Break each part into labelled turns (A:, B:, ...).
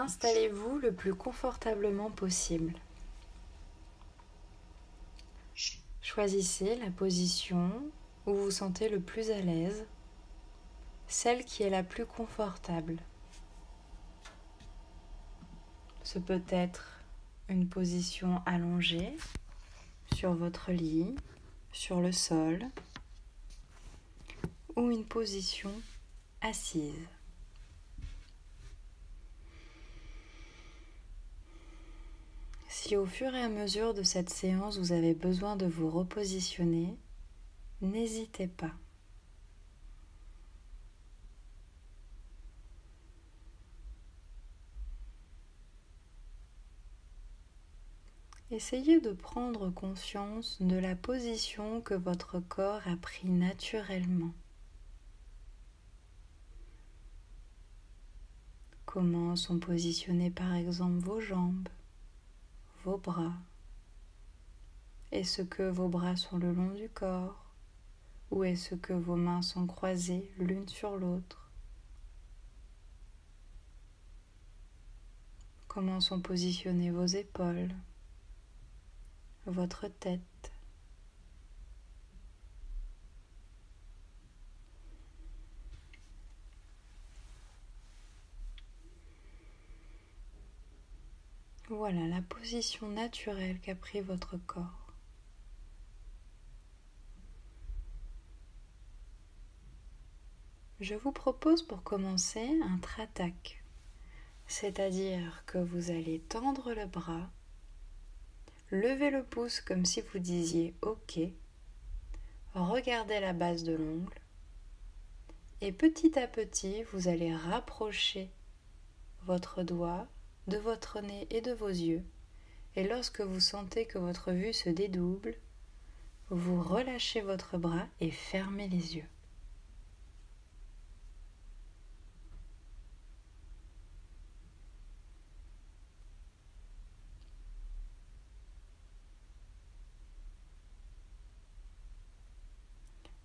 A: Installez-vous le plus confortablement possible. Choisissez la position où vous vous sentez le plus à l'aise, celle qui est la plus confortable. Ce peut être une position allongée sur votre lit, sur le sol, ou une position assise. Si au fur et à mesure de cette séance vous avez besoin de vous repositionner, n'hésitez pas. Essayez de prendre conscience de la position que votre corps a pris naturellement. Comment sont positionnés par exemple vos jambes, vos bras? Est-ce que vos bras sont le long du corps ou est-ce que vos mains sont croisées l'une sur l'autre? Comment sont positionnées vos épaules, votre tête? Voilà la position naturelle qu'a pris votre corps. Je vous propose pour commencer un tratak, c'est-à-dire que vous allez tendre le bras, lever le pouce comme si vous disiez OK, regardez la base de l'ongle et petit à petit vous allez rapprocher votre doigt de votre nez et de vos yeux. Et lorsque vous sentez que votre vue se dédouble, vous relâchez votre bras et fermez les yeux.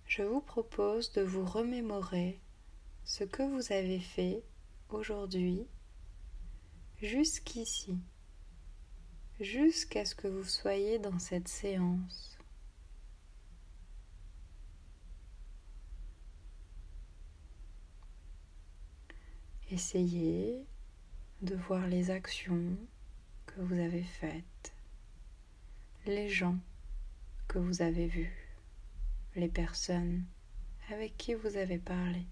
A: Je vous propose de vous remémorer ce que vous avez fait aujourd'hui jusqu'ici, jusqu'à ce que vous soyez dans cette séance. Essayez de voir les actions que vous avez faites, les gens que vous avez vus, les personnes avec qui vous avez parlé,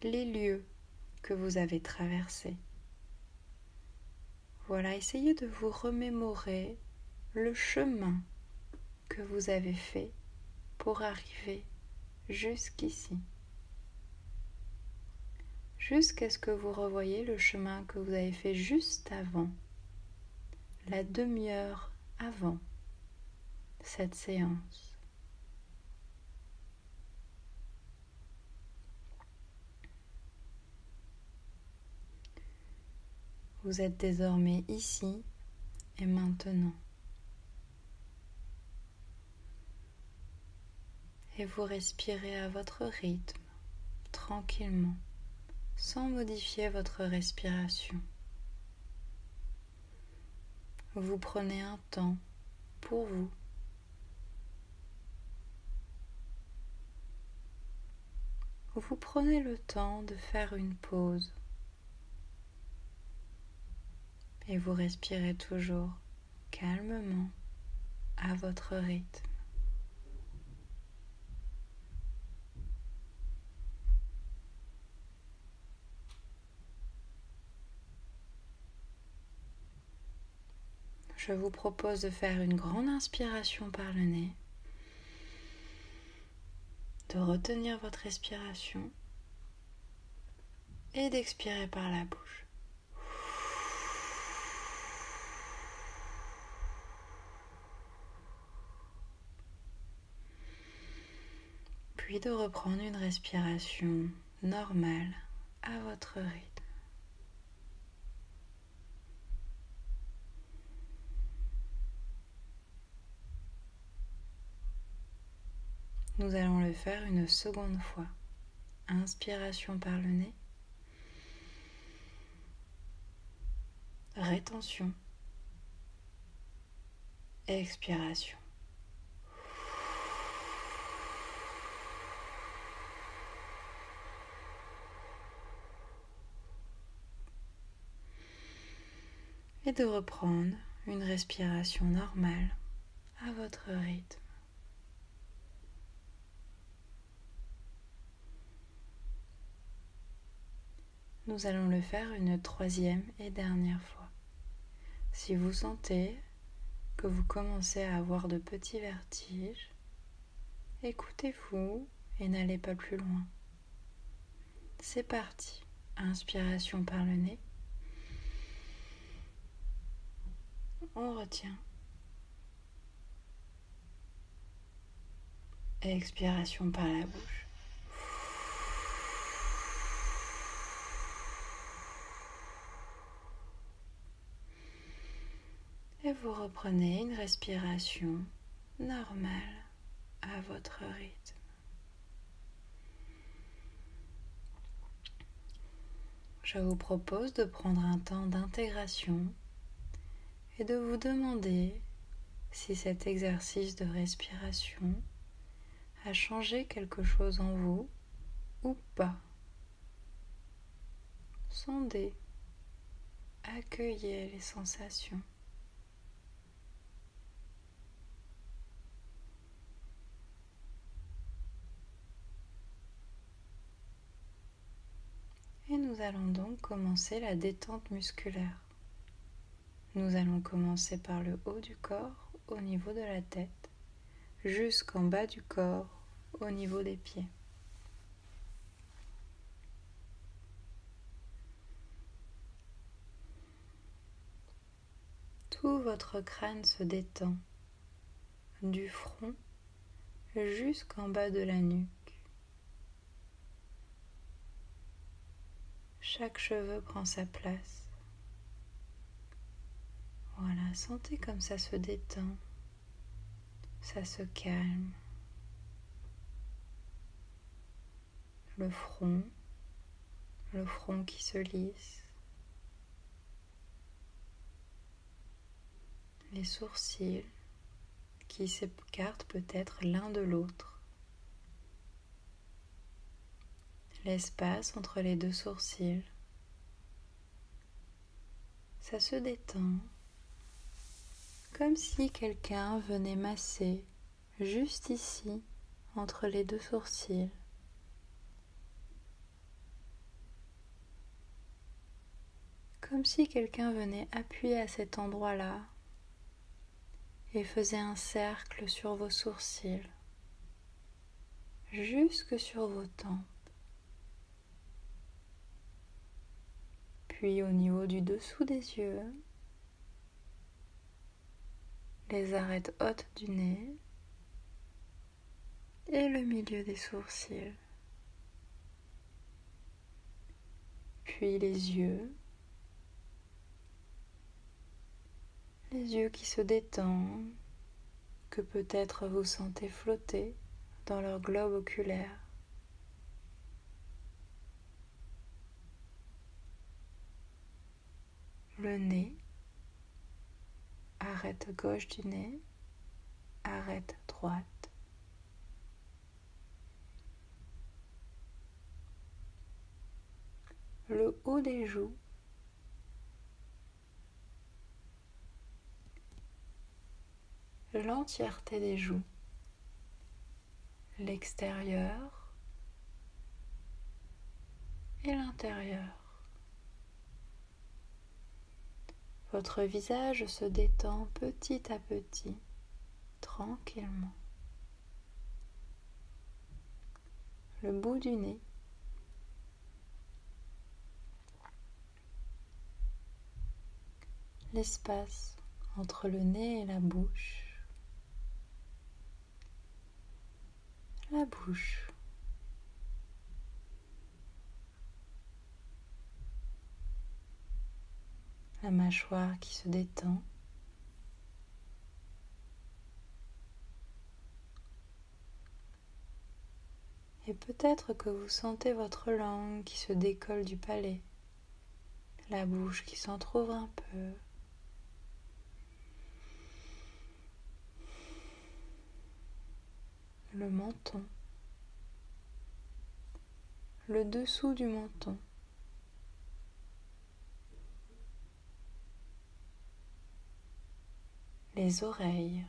A: les lieux que vous avez traversés. Voilà, essayez de vous remémorer le chemin que vous avez fait pour arriver jusqu'ici. Jusqu'à ce que vous revoyiez le chemin que vous avez fait juste avant, la demi-heure avant cette séance. Vous êtes désormais ici et maintenant. Et vous respirez à votre rythme, tranquillement, sans modifier votre respiration. Vous prenez un temps pour vous. Vous prenez le temps de faire une pause. Et vous respirez toujours calmement à votre rythme. Je vous propose de faire une grande inspiration par le nez, de retenir votre respiration et d'expirer par la bouche. Puis de reprendre une respiration normale à votre rythme. Nous allons le faire une seconde fois. Inspiration par le nez. Rétention. Expiration. Et de reprendre une respiration normale à votre rythme. Nous allons le faire une troisième et dernière fois. Si vous sentez que vous commencez à avoir de petits vertiges, écoutez-vous et n'allez pas plus loin. C'est parti. Inspiration par le nez. On retient. Expiration par la bouche. Et vous reprenez une respiration normale à votre rythme. Je vous propose de prendre un temps d'intégration et de vous demander si cet exercice de respiration a changé quelque chose en vous ou pas. Sondez, accueillez les sensations. Et nous allons donc commencer la détente musculaire. Nous allons commencer par le haut du corps, au niveau de la tête, jusqu'en bas du corps, au niveau des pieds. Tout votre crâne se détend, du front jusqu'en bas de la nuque. Chaque cheveu prend sa place. Voilà, sentez comme ça se détend, ça se calme. Le front qui se lisse. Les sourcils qui s'écartent peut-être l'un de l'autre. L'espace entre les deux sourcils. Ça se détend, comme si quelqu'un venait masser juste ici, entre les deux sourcils. Comme si quelqu'un venait appuyer à cet endroit-là et faisait un cercle sur vos sourcils, jusque sur vos tempes. Puis au niveau du dessous des yeux, les arêtes hautes du nez et le milieu des sourcils. Puis les yeux qui se détendent, que peut-être vous sentez flotter dans leur globe oculaire. Le nez, arête gauche du nez, arête droite. Le haut des joues, l'entièreté des joues, l'extérieur et l'intérieur. Votre visage se détend petit à petit, tranquillement. Le bout du nez, l'espace entre le nez et la bouche, la mâchoire qui se détend, Et peut-être que vous sentez votre langue qui se décolle du palais, la bouche qui s'entrouvre un peu. Le menton, le dessous du menton, les oreilles.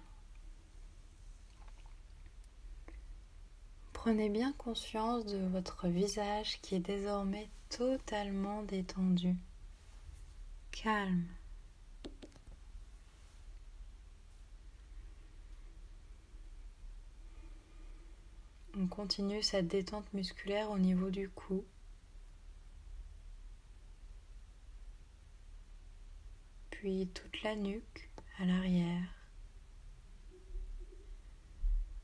A: Prenez bien conscience de votre visage qui est désormais totalement détendu, calme. On continue cette détente musculaire au niveau du cou. Puis toute la nuque à l'arrière.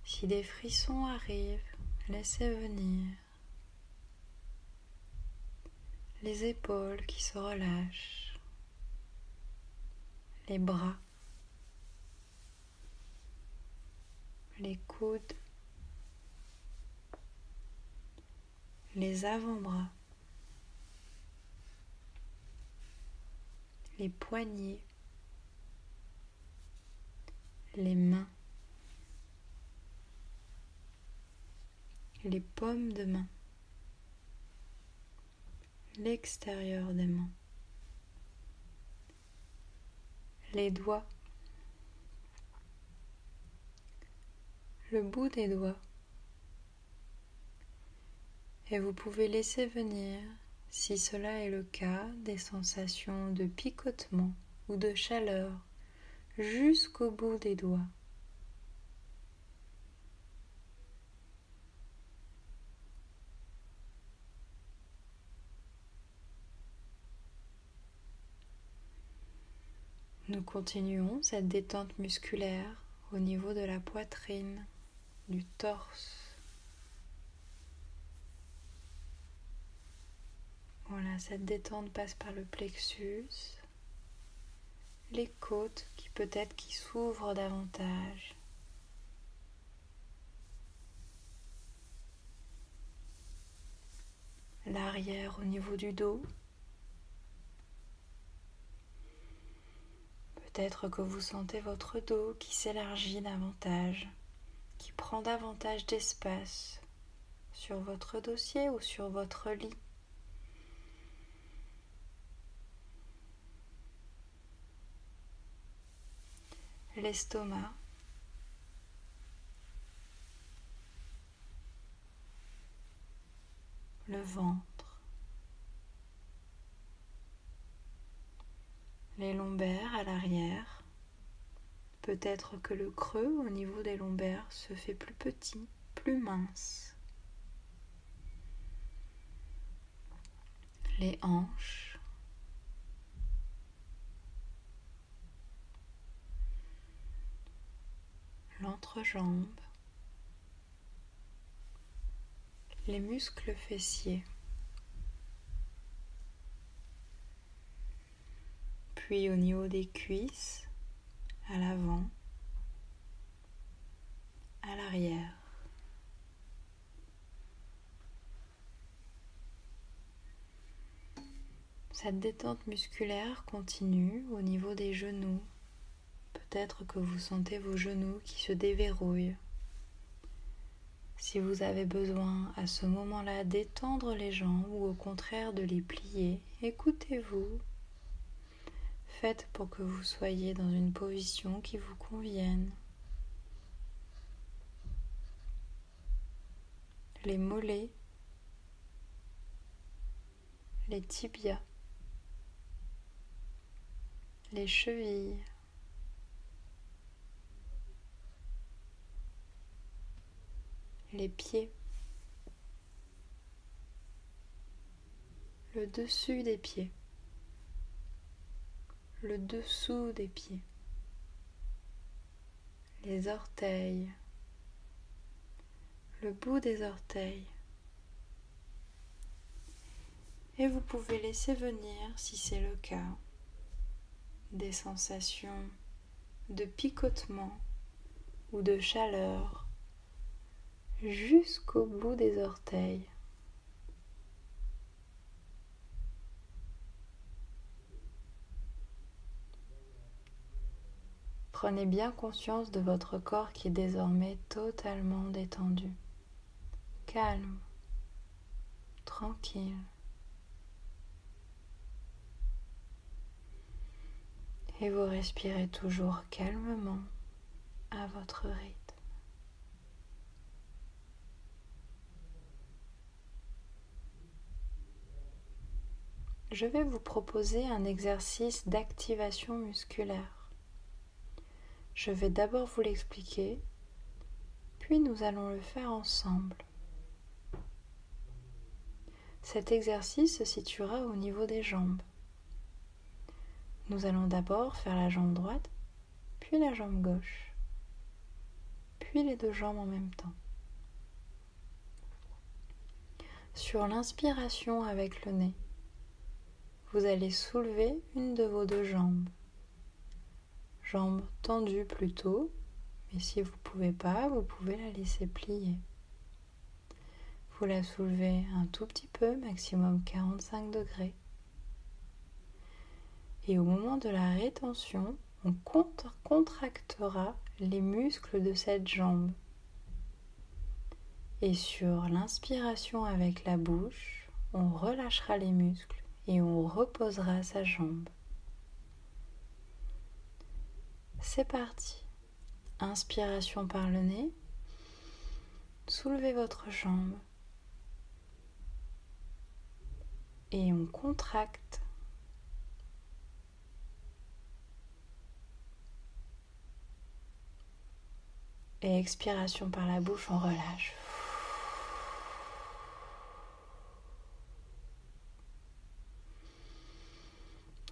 A: Si des frissons arrivent, laissez venir. Les épaules qui se relâchent. Les bras. Les coudes. Les avant-bras. Les poignets. Les mains. Les paumes de main. L'extérieur des mains. Les doigts. Le bout des doigts. Et vous pouvez laisser venir, si cela est le cas, des sensations de picotement ou de chaleur jusqu'au bout des doigts. Nous continuons cette détente musculaire au niveau de la poitrine, du torse. Voilà, cette détente passe par le plexus, les côtes qui s'ouvrent davantage. L'arrière au niveau du dos. Peut-être que vous sentez votre dos qui s'élargit davantage, qui prend davantage d'espace sur votre dossier ou sur votre lit. L'estomac, le ventre, les lombaires à l'arrière. Peut-être que le creux au niveau des lombaires se fait plus petit, plus mince. Les hanches, l'entrejambe, les muscles fessiers. Puis au niveau des cuisses, à l'avant, à l'arrière. Cette détente musculaire continue au niveau des genoux. Peut-être que vous sentez vos genoux qui se déverrouillent. Si vous avez besoin à ce moment-là d'étendre les jambes ou au contraire de les plier, écoutez-vous. Faites pour que vous soyez dans une position qui vous convienne. Les mollets, les tibias, les chevilles, les pieds, le dessus des pieds, le dessous des pieds, les orteils, le bout des orteils. Et vous pouvez laisser venir, si c'est le cas, des sensations de picotement ou de chaleur jusqu'au bout des orteils. Prenez bien conscience de votre corps qui est désormais totalement détendu, calme, tranquille. Et vous respirez toujours calmement à votre rythme. Je vais vous proposer un exercice d'activation musculaire. Je vais d'abord vous l'expliquer, puis nous allons le faire ensemble. Cet exercice se situera au niveau des jambes. Nous allons d'abord faire la jambe droite, puis la jambe gauche, puis les deux jambes en même temps. Sur l'inspiration avec le nez, vous allez soulever une de vos deux jambes. Jambe tendue plutôt, mais si vous ne pouvez pas, vous pouvez la laisser plier. Vous la soulevez un tout petit peu, maximum 45 degrés. Et au moment de la rétention, on contractera les muscles de cette jambe. Et sur l'inspiration avec la bouche, on relâchera les muscles et on reposera sa jambe. C'est parti. Inspiration par le nez. Soulevez votre jambe. Et on contracte. Et expiration par la bouche, on relâche.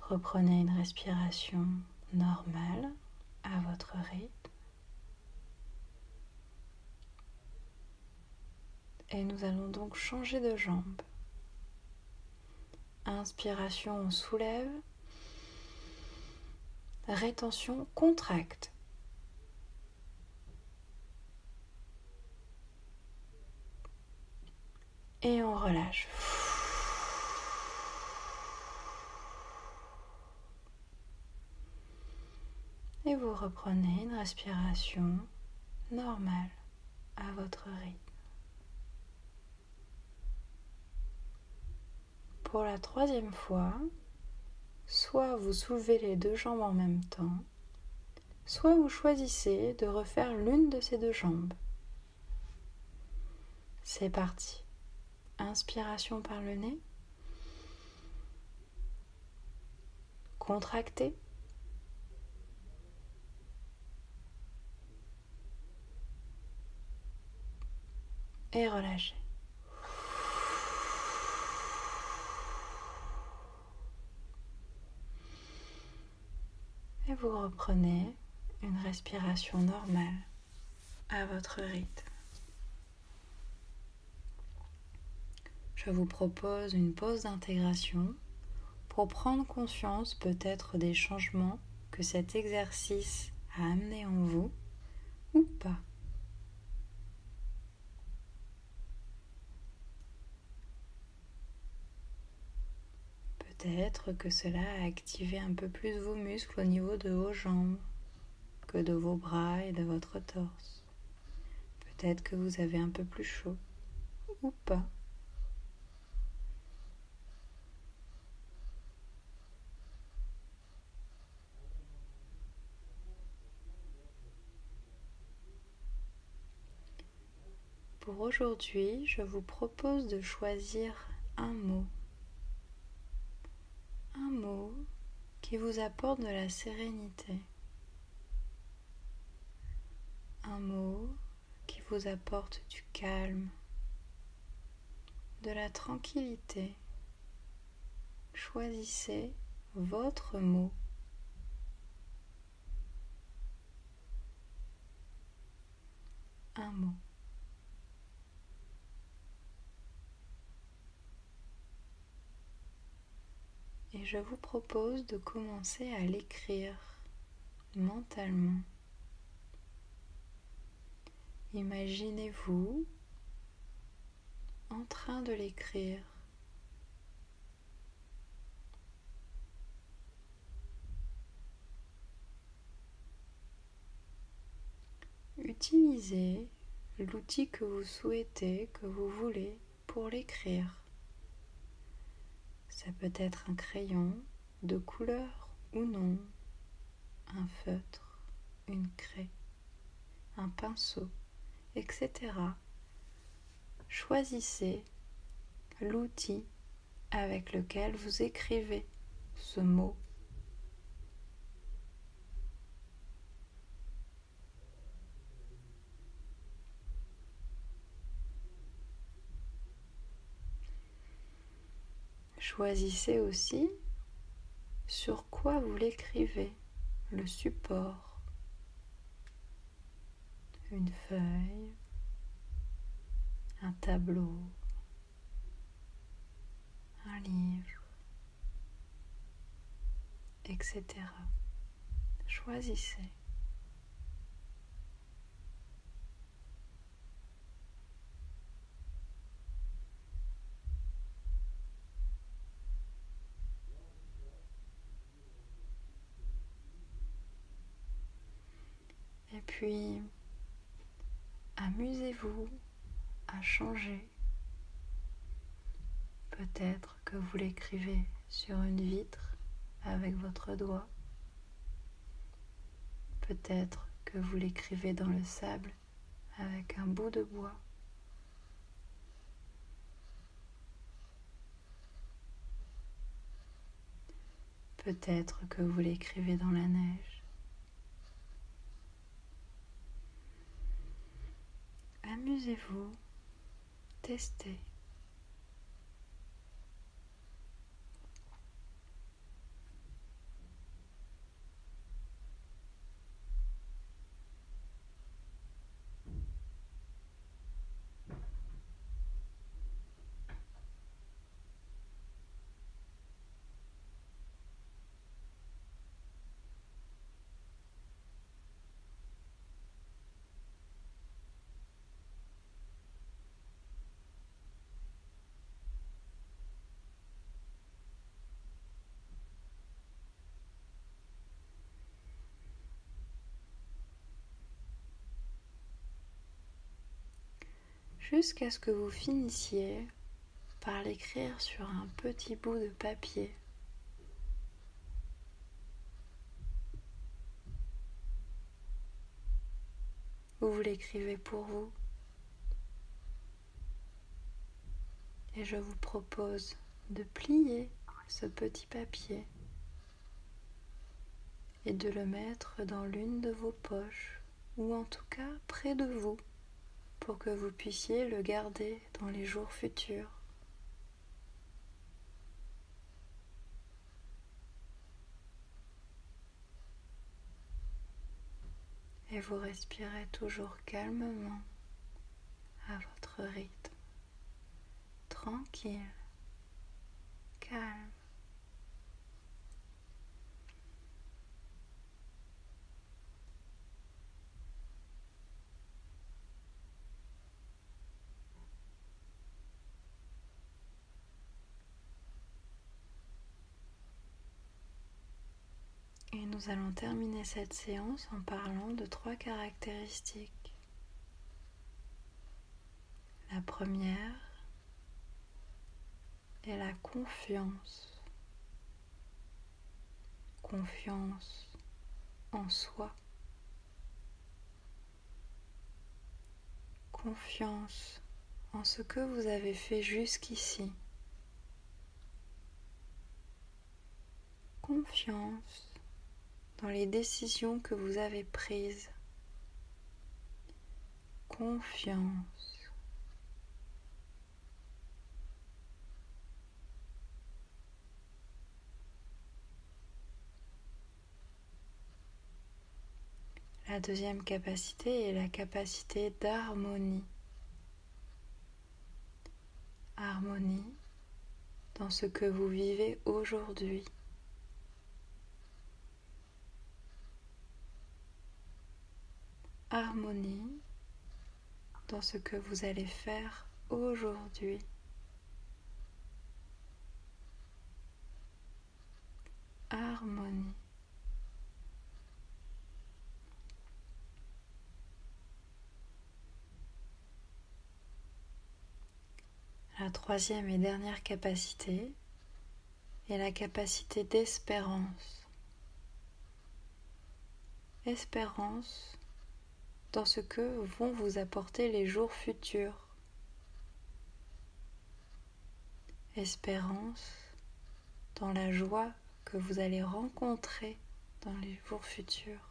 A: Reprenez une respiration normale à votre rythme. Et nous allons donc changer de jambe. Inspiration, on soulève. Rétention, contracte. Et on relâche. Et vous reprenez une respiration normale à votre rythme. Pour la troisième fois, soit vous soulevez les deux jambes en même temps, soit vous choisissez de refaire l'une de ces deux jambes. C'est parti. Inspiration par le nez. Contractez. Et relâchez. Et vous reprenez une respiration normale à votre rythme. Je vous propose une pause d'intégration pour prendre conscience peut-être des changements que cet exercice a amené en vous ou pas. Peut-être que cela a activé un peu plus vos muscles au niveau de vos jambes que de vos bras et de votre torse. Peut-être que vous avez un peu plus chaud ou pas. Pour aujourd'hui, je vous propose de choisir un mot qui vous apporte de la sérénité, un mot qui vous apporte du calme, de la tranquillité. Choisissez votre mot. Un mot. Et je vous propose de commencer à l'écrire mentalement. Imaginez-vous en train de l'écrire. Utilisez l'outil que vous souhaitez, que vous voulez pour l'écrire. Ça peut être un crayon de couleur ou non, un feutre, une craie, un pinceau, etc. Choisissez l'outil avec lequel vous écrivez ce mot. Choisissez aussi sur quoi vous l'écrivez, le support, une feuille, un tableau, un livre, etc. Choisissez. Et puis, amusez-vous à changer. Peut-être que vous l'écrivez sur une vitre avec votre doigt. Peut-être que vous l'écrivez dans le sable avec un bout de bois. Peut-être que vous l'écrivez dans la neige. Amusez-vous, testez. Jusqu'à ce que vous finissiez par l'écrire sur un petit bout de papier. Vous l'écrivez pour vous. Et je vous propose de plier ce petit papier et de le mettre dans l'une de vos poches, ou en tout cas près de vous, pour que vous puissiez le garder dans les jours futurs. Et vous respirez toujours calmement, à votre rythme, tranquille, calme. Et nous allons terminer cette séance en parlant de 3 caractéristiques. La première est la confiance. Confiance en soi. Confiance en ce que vous avez fait jusqu'ici. Confiance dans les décisions que vous avez prises. Confiance. La deuxième capacité est la capacité d'harmonie. Harmonie dans ce que vous vivez aujourd'hui. Harmonie dans ce que vous allez faire aujourd'hui. Harmonie. La troisième et dernière capacité est la capacité d'espérance. Espérance dans ce que vont vous apporter les jours futurs. Espérance dans la joie que vous allez rencontrer dans les jours futurs.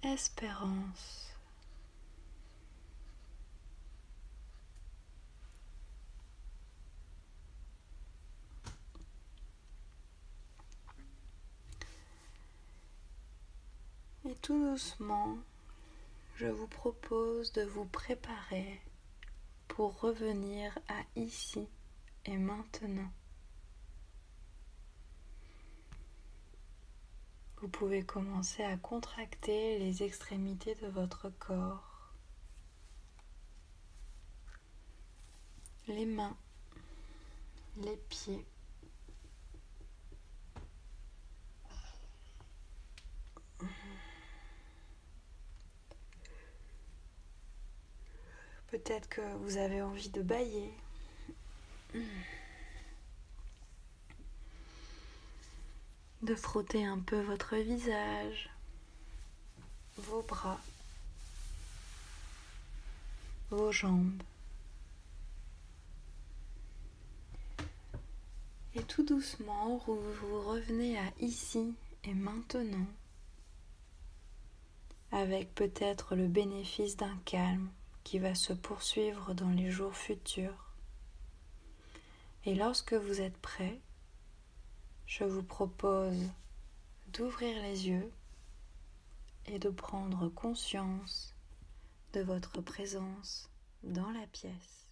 A: Espérance. Et tout doucement, je vous propose de vous préparer pour revenir à ici et maintenant. Vous pouvez commencer à contracter les extrémités de votre corps, les mains, les pieds. Peut-être que vous avez envie de bâiller. De frotter un peu votre visage, vos bras, vos jambes. Et tout doucement, vous revenez à ici et maintenant, avec peut-être le bénéfice d'un calme qui va se poursuivre dans les jours futurs. Et lorsque vous êtes prêt, je vous propose d'ouvrir les yeux et de prendre conscience de votre présence dans la pièce.